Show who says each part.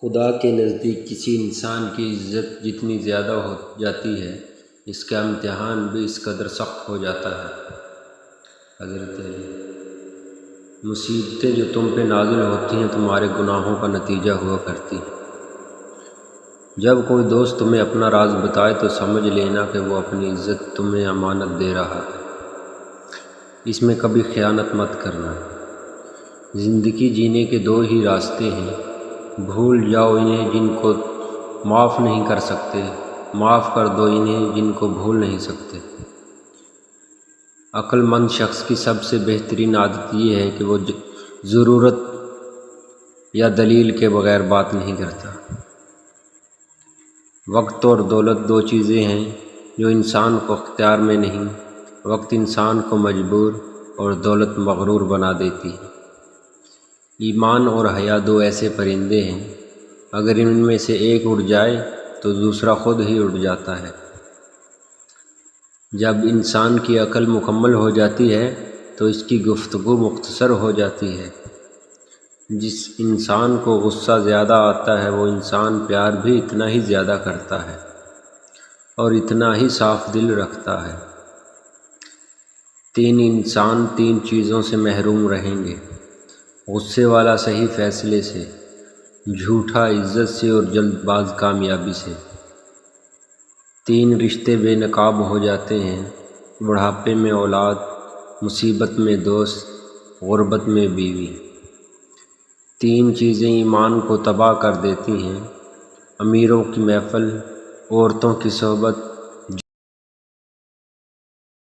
Speaker 1: خدا کے نزدیک کسی انسان کی عزت جتنی زیادہ ہو جاتی ہے، اس کا امتحان بھی اس قدر سخت ہو جاتا ہے۔ حضرت علی: مصیبتیں جو تم پہ نازل ہوتی ہیں تمہارے گناہوں کا نتیجہ ہوا کرتی ہیں۔ جب کوئی دوست تمہیں اپنا راز بتائے تو سمجھ لینا کہ وہ اپنی عزت تمہیں امانت دے رہا ہے، اس میں کبھی خیانت مت کرنا۔ زندگی جینے کے دو ہی راستے ہیں، بھول جاؤ انہیں جن کو معاف نہیں کر سکتے، معاف کر دو انہیں جن کو بھول نہیں سکتے۔ عقل مند شخص کی سب سے بہترین عادت یہ ہے کہ وہ ضرورت یا دلیل کے بغیر بات نہیں کرتا۔ وقت اور دولت دو چیزیں ہیں جو انسان کو اختیار میں نہیں، وقت انسان کو مجبور اور دولت مغرور بنا دیتی ہے۔ ایمان اور حیا دو ایسے پرندے ہیں، اگر ان میں سے ایک اڑ جائے تو دوسرا خود ہی اڑ جاتا ہے۔ جب انسان کی عقل مکمل ہو جاتی ہے تو اس کی گفتگو مختصر ہو جاتی ہے۔ جس انسان کو غصہ زیادہ آتا ہے وہ انسان پیار بھی اتنا ہی زیادہ کرتا ہے اور اتنا ہی صاف دل رکھتا ہے۔ تین انسان تین چیزوں سے محروم رہیں گے: غصے والا صحیح فیصلے سے، جھوٹا عزت سے اور جلد باز کامیابی سے۔ تین رشتے بے نقاب ہو جاتے ہیں: بڑھاپے میں اولاد، مصیبت میں دوست، غربت میں بیوی۔ تین چیزیں ایمان کو تباہ کر دیتی ہیں: امیروں کی محفل، عورتوں کی صحبت